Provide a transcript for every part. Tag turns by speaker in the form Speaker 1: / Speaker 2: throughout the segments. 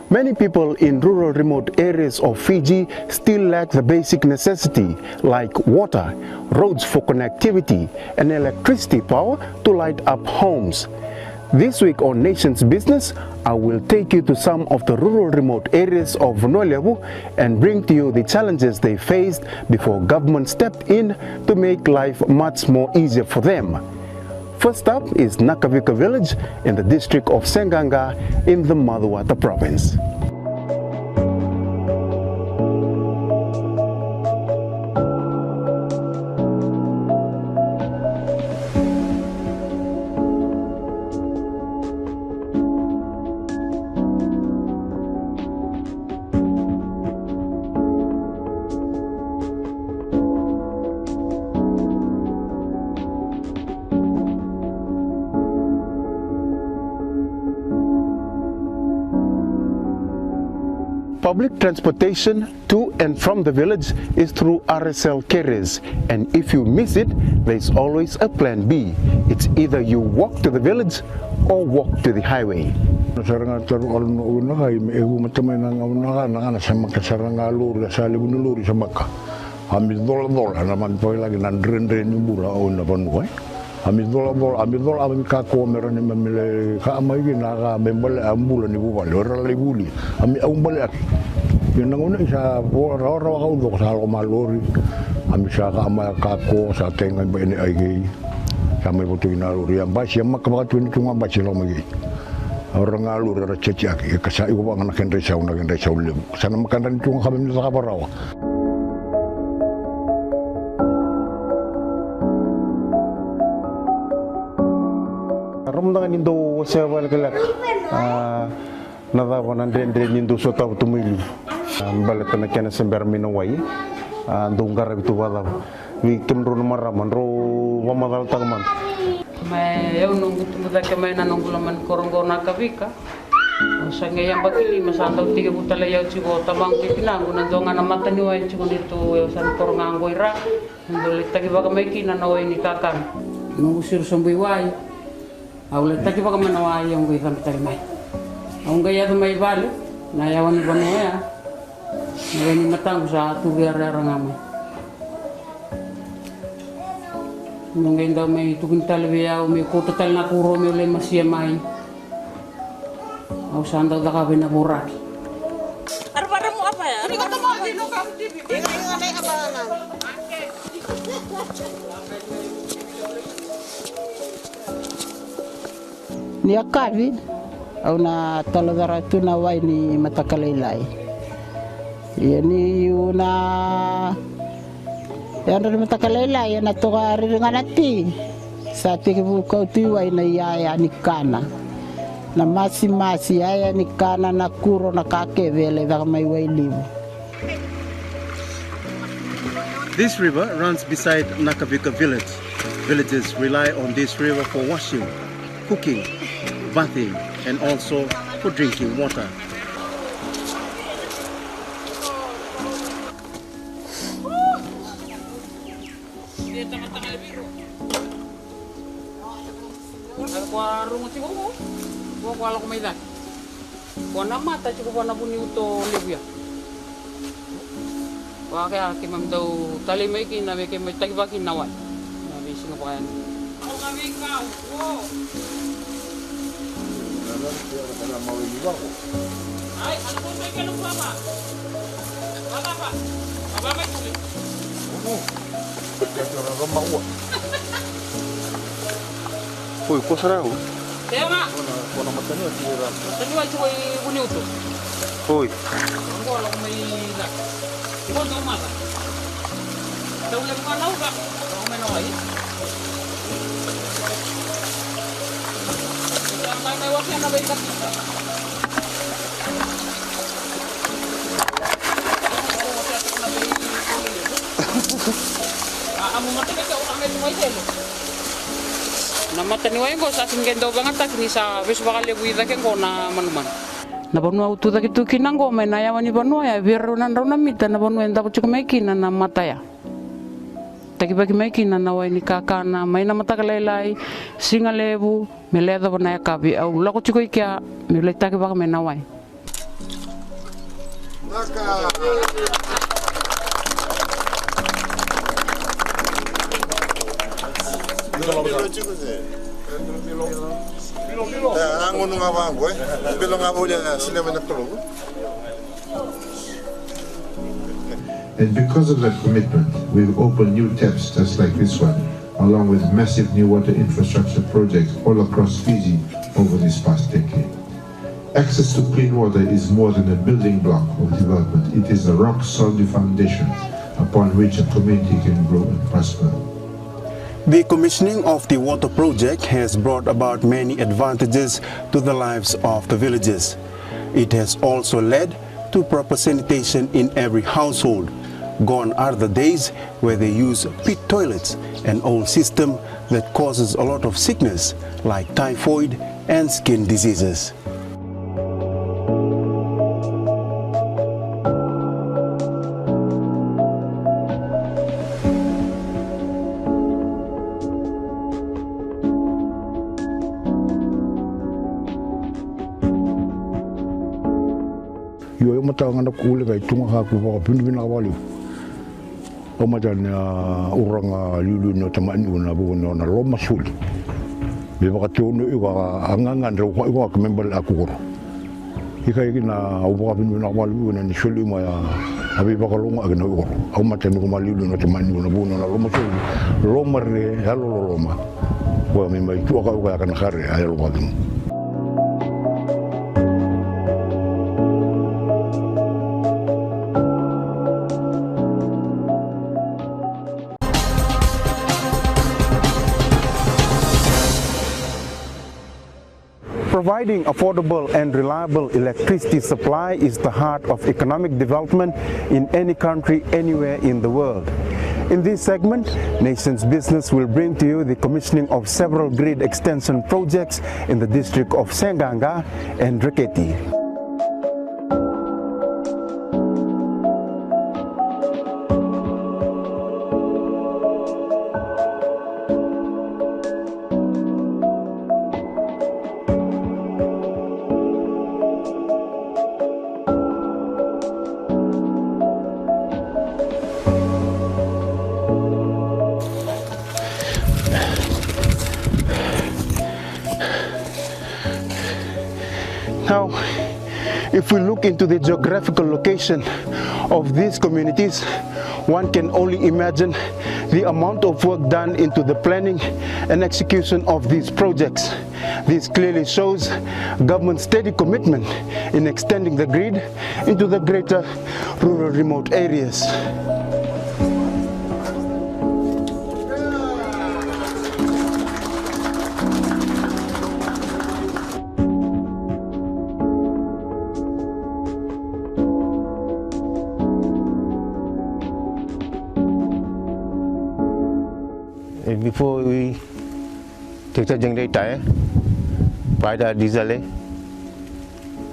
Speaker 1: Many people in rural remote areas of Fiji still lack the basic necessity like water, roads for connectivity, and electricity power to light up homes. This week on Nation's Business, I will take you to some of the rural remote areas of Noliabu and bring to you the challenges they faced before government stepped in to make life much more easier for them. First up is Nakavika village in the district of Senganga in the Maduwata province. Public transportation to and from the village is through RSL carriers, and if you miss it, there's always a plan B. It's either you walk to the village or walk to the highway.
Speaker 2: Yung nanguna isa raw ako sa malori ami sa kama kako sa tengan ba ini ay sa may buto inaluri ang bas yang makabatu ni tunga bas lo magi orang alur ra cecak ka ibu bang anak resa ulem sana makan dan tunga kami ni sa baraw.
Speaker 1: Ramdangan indo sa walgalak nada nandre nindo so taw tumili balik na kena sember minawai dunggar itu wala wi kemro maraman ro wamadal tagman
Speaker 3: mai eu nungu tumuda ke mai nanungu laman korongo Nakavika sange yang bakili masandau 3 butala yau cigo tamang ke pinangu nandonga na mata ni wai cigo dito eu san koronga ngoira ndole taki baga mai kina na wai ni kakan nungu sir sombui wai aule taki baga mana wai yang ngoi kan tari mai aunga ya mai vale na ya wani banoya Ngayon matang sa tugera rangamay. Ngayon daw may tugintal biya may kutotal na kuro may ulay masiyamay. Aw saan daw dakabi na burak.
Speaker 4: Para mo apa ya? Ano ka mo dino ka TV? Ingat ay abangan.
Speaker 5: Ni akabi au na taladara tu na wai ni matakalailai. Yani una yan rin matakalela yan ato ka rin nga nati sa tikibukaw tiway na yaya ni kana na masi yaya ni kana na kuro na kakevele da may way live.
Speaker 1: This river runs beside Nakavika village. Villagers rely on this river for washing, cooking, bathing, and also for drinking water.
Speaker 3: Warung cigo ko wala ko may dak. Wana mata cigo wana buni uto lebuya. Wa kaya kimam daw tali may kina may kimay tagibakin nawan. Nabi sino pa yan. Ako kami ka. Wo. Ay, ano po may kanong papa? Wala pa. Aba may kulit.
Speaker 2: Kaya ra mawa.
Speaker 1: Uy, kok sarau?
Speaker 3: Kaya nga.
Speaker 2: Kono matanya tira.
Speaker 3: Tanywa cigo buni uto.
Speaker 1: Uy.
Speaker 3: Ako wala ko may dak. Ibo daw mata. Daw lang ka naw ka. Ako may naway. May wakya na ba yung kapita? Amo matibay ka, utang may selo. Namataniwain ko sa singgen daw bangat tak ni sa wis bakal buida ken ko na manuman. Na banua utu tak itu kinango may nayawani banua ya biar nan raw na mita na banua nda ko may kina na mataya. Taki-bagi may kina na way ni kakana may na matakalalay singalebu meleda banaya kabi au lako chikoy kya melay taki baka may naway.
Speaker 6: And because of that commitment, we've opened new taps just like this one, along with massive new water infrastructure projects all across Fiji over this past decade. Access to clean water is more than a building block of development. It is a rock-solid foundation upon which a community can grow and prosper.
Speaker 1: The commissioning of the water project has brought about many advantages to the lives of the villagers. It has also led to proper sanitation in every household. Gone are the days where they use pit toilets, an old system that causes a lot of sickness like typhoid and skin diseases.
Speaker 2: Yo mata ngana kule kai tunga ha ku ba pin pin awali. O mata na uranga lulu no tamani una bu no na lo masul. Be ba tu no iwa anganga ndo ko iwa ka membal aku ko. Ikai na o ba pin pin awali una ni shuli ma ya abi ba ko lo ma agna ko. O mata no ma lulu no tamani una bu no na lo masul. Lo marre halo lo ma. Wa mi mai tu ka ka na khare ay lo ba.
Speaker 1: Providing affordable and reliable electricity supply is the heart of economic development in any country, anywhere in the world. In this segment, Nations Business will bring to you the commissioning of several grid extension projects in the district of Senganga and Reketi. Now, if we look into the geographical location of these communities, one can only imagine the amount of work done into the planning and execution of these projects. This clearly shows government's steady commitment in extending the grid into the greater rural remote areas.
Speaker 7: Before we take the generator, buy the diesel,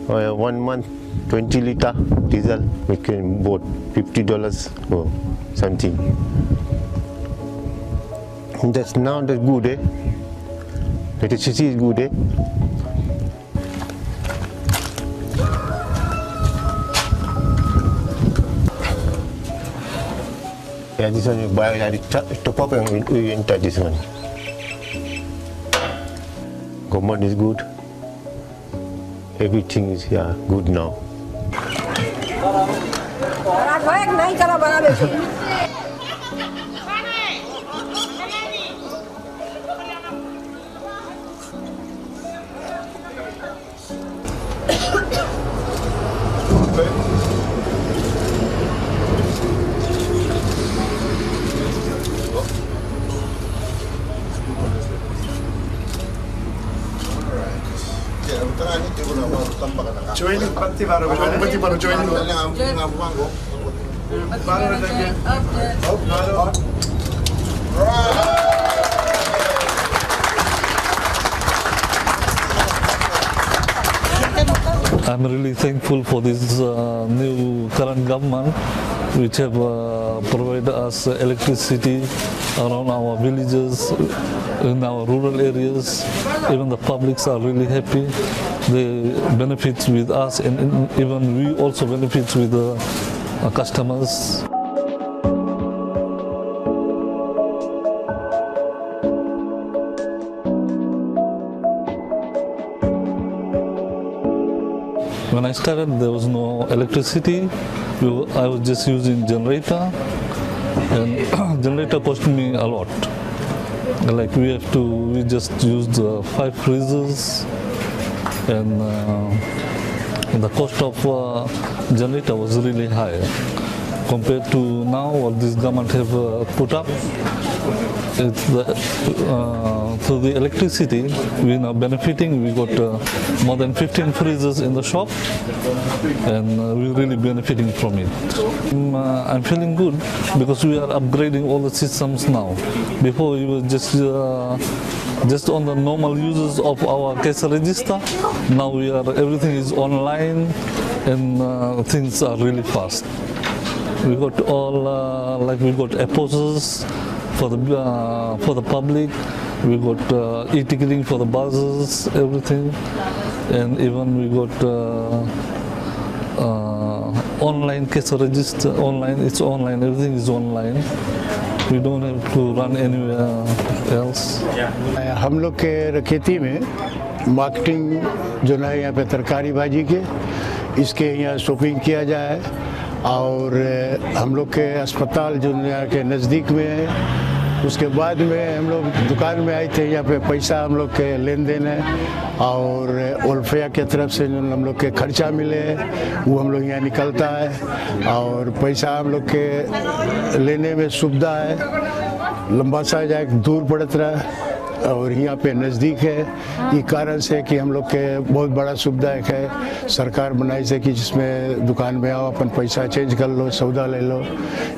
Speaker 7: 1 month 20 liter diesel, we can bought $50 or something. That's now the good, electricity is good, Yeah, this one you buy at the top up and we enter this one. Government is good. Everything is here good now.
Speaker 8: I'm really thankful for this new current government which have provided us electricity around our villages, in our rural areas. Even the publics are really happy. They benefit with us, and even we also benefit with the customers. When I started, there was no electricity. I was just using generator, and generator cost me a lot. Like we just used 5 freezers, and the cost of generator was really high compared to now what this government have put up. It's through the electricity we are benefiting. We got more than 15 freezers in the shop, and we're really benefiting from it. I'm feeling good because we are upgrading all the systems now. Before we were just on the normal uses of our cash register. Now everything is online, and things are really fast. We got all we got apostles for the public. We got e-ticketing for the buses, everything, and even we got online cash register. Online, it's online. Everything is online. We don't have to run anywhere else.
Speaker 2: हम लोग के खेती में marketing जो है यहाँ पे तरकारी भाजी के इसके यहाँ शॉपिंग किया जाए, और हम लोग के अस्पताल जो यहाँ के नज़दीक में है, उसके बाद में हम लोग दुकान में आए थे। यहाँ पे पैसा हम लोग के लेन देन है, और ओल्फेया के तरफ से जो हम लोग के खर्चा मिले वो हम लोग यहाँ निकलता है, और पैसा हम लोग के लेने में सुविधा है। लंबा सा जाए दूर पड़ता रहा, और यहाँ पे नज़दीक है। ये कारण से कि हम लोग के बहुत बड़ा सुविधा है सरकार बनाई से कि जिसमें दुकान में आओ, अपन पैसा चेंज कर लो, सौदा ले लो,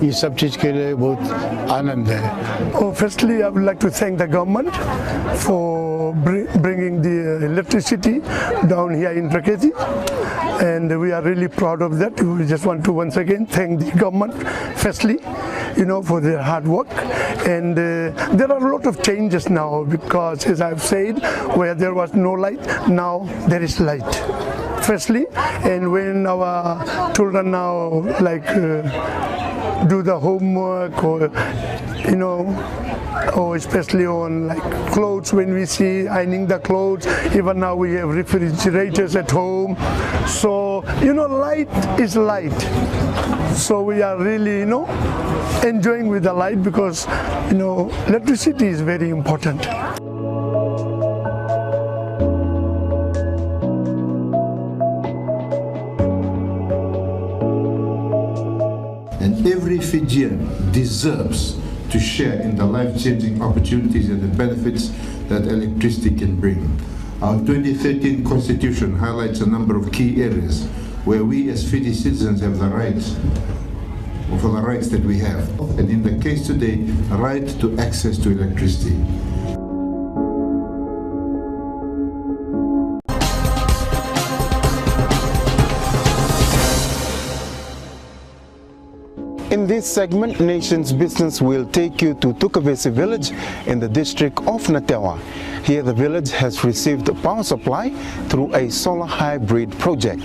Speaker 2: ये सब चीज़ के लिए बहुत आनंद है।
Speaker 9: Firstly, I would like to thank the government for bringing the electricity down here in Raketi, and we are really proud of that. We just want to once again thank the government, firstly, for their hard work. And there are a lot of changes now, because as I've said, where there was no light, now there is light. Firstly, and when our children now do the homework, or especially on clothes, when we see ironing the clothes, even now we have refrigerators at home. So light is light. So we are really enjoying with the light, because electricity is very important.
Speaker 6: And every Fijian deserves to share in the life-changing opportunities and the benefits that electricity can bring. Our 2013 Constitution highlights a number of key areas where we as Fiji citizens have the rights, for the rights that we have. And in the case today, a right to access to electricity.
Speaker 1: In this segment, Nation's Business will take you to Tukavesi village in the district of Natewa. Here the village has received power supply through a solar hybrid project.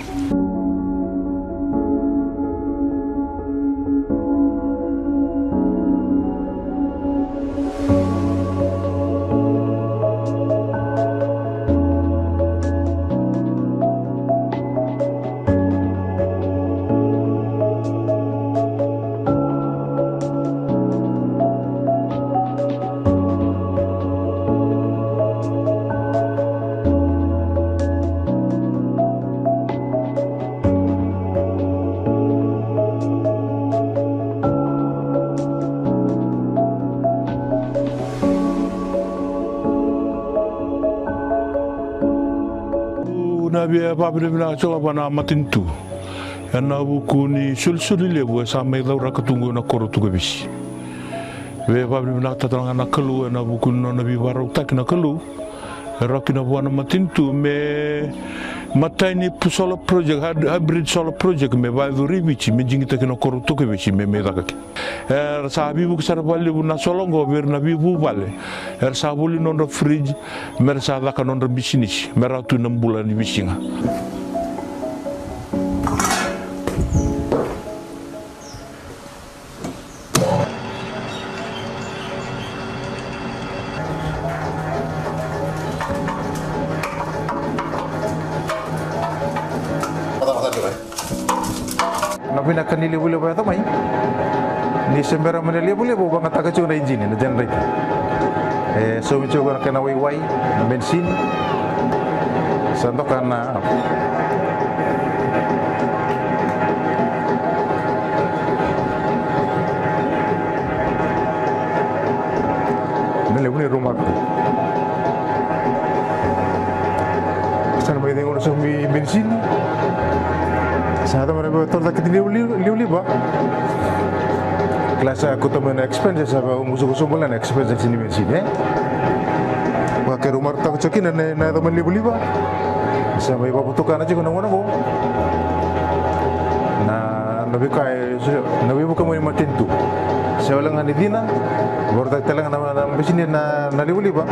Speaker 10: Nabia Babrimina Cholabana Matintu, and now Kuni Sulsuli was a made of Rakatungu and a Korotugavish. We have Babrimina Tatana Kalu and Abukun on a Vivaro Takanakalu, a rocking of one Matintu, me Matai ni solar project, hybrid solar project me vai duri bici me jingita kena koruto ke bici me kaki. Sabi bu kesana bali bu na solongo ber na bibu bale. Sabuli nonda fridge mer sa laka nonda bisinish meratu 6 bulan di bisinga.
Speaker 11: Nabina kanili boleh bayar tamai. Ni sembera meneli boleh bawa bangat tak cuma engine na generator. So mencoba kena wai bensin. Santo karena meneli boleh rumah. Sana bayar dengan sumbi bensin. Sana mereka betul tak liu ba. Kelas aku teman expenses apa musuh bulan expenses ini bensin pakai rumah tak cokin na teman liu ba. Sama ibu putukan aja kena mana bo. Nabi bukan mau tentu. Saya ulang ani dina baru tak telang nama bensin na liu ba.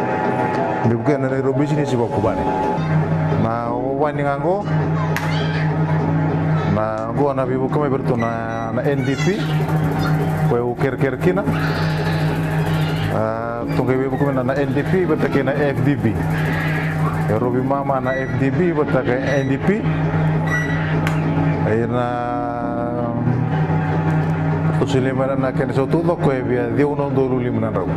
Speaker 11: Bukan na liu bensin si bawa kubane. Na wani nganggo na gua na bibu kami bertu na NDP kue uker kina tunggu bibu kami na NDP betake na FDB ya robi mama na FDB betake NDP akhirnya tusilima na kena sotu lo kue biar dia unon dulu lima rabu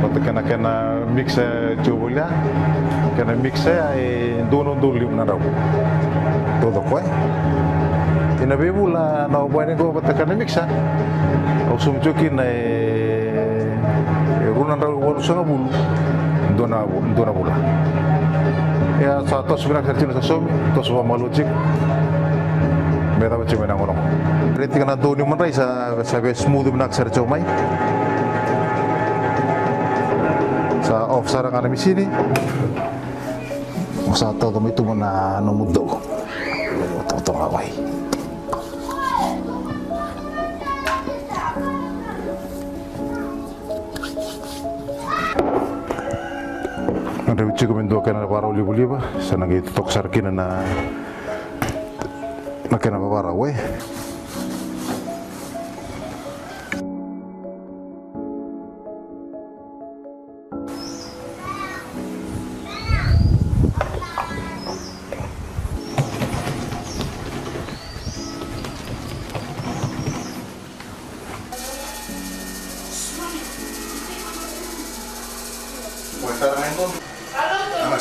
Speaker 11: betake na kena mixa cobolya kena mixa donon dulu lima rabu todo kue Inabi mula na ubuan ko batakan na mixa. O sumchukin na runan raw walo sa bulu. Dona bula. Ya sa tos binak sa tino sa somi, tos wa malujik. Meta bache menang orang. Reti kana doni man rai sa smooth binak sa chomai. Sa off sarang ana misini. Sa to kami tu mana no muddo. To away. Ada uci komendo kena para oli ba sana gitu tok sarkina na kena para we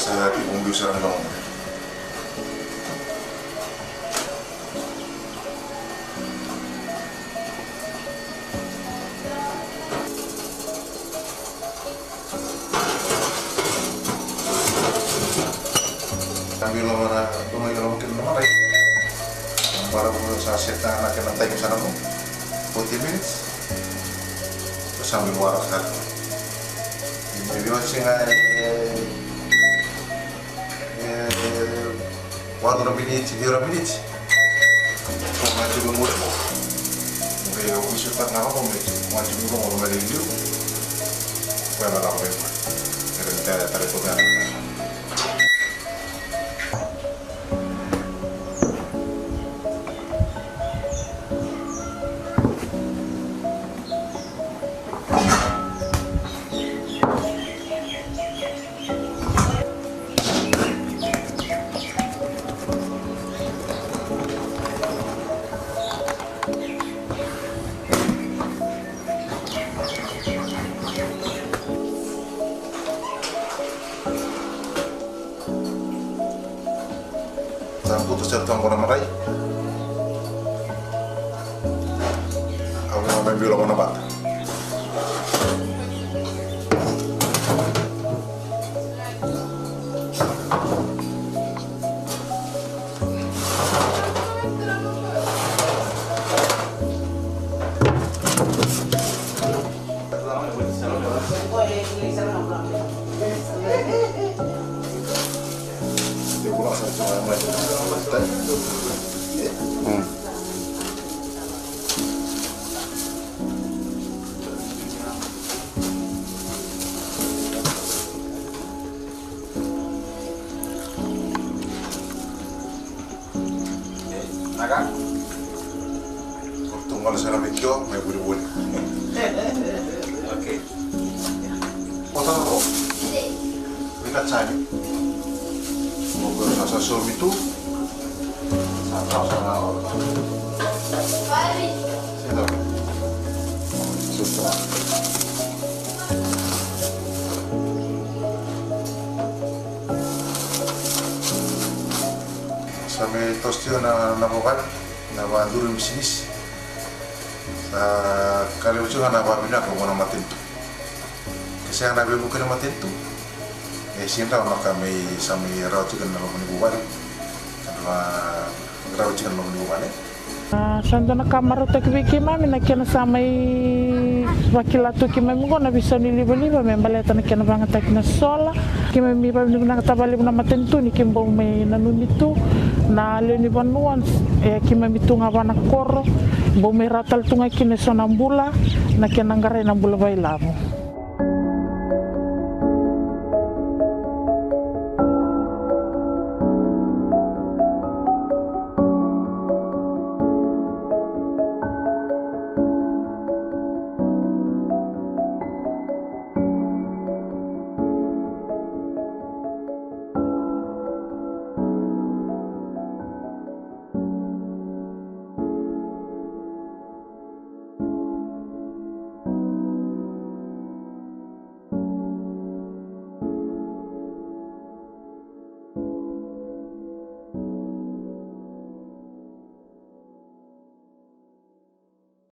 Speaker 12: Sa tipong dusa ng long. Sambil mana tumay kalau mungkin naman para mo sa set na nakin ng time sana mo 40 minutes terus sambil waras kan hindi watching 4 minutes, 10 minutes. Kung medyo lumuli mo, kaya usutan nga ako, medyo mo kung maliliw. Kaya malaki mo yun. Pero tayo po nga. Putus jatuh orang marai. Aku mau main bola mana pak? Dia pulang saya cuma Naga? Tunggal sa namikyo, may buli-buli. Okay. Kota ko? Bikat sani. Moga sa sumi tu. Sa Sino? Susah. Sampai tostio na bokal na banduru misinis kali ucu na babina ko mona matintu kasi ang nabi bukan matintu sinta maka may sami rautu kan nalo ni buwari kanwa rautu kan nalo ni buwari
Speaker 13: Sando na kamaro ta kibiki mami na kena samai wakilatu kimami ko na bisa niliba-liba may baleta na kena banget tak na sola kimami pa na katabali na matentu ni kimbo may nanunito na leni banuan kimami tunga bana koro bo may ratal tunga kina sonambula na kena ngare na bula bailamo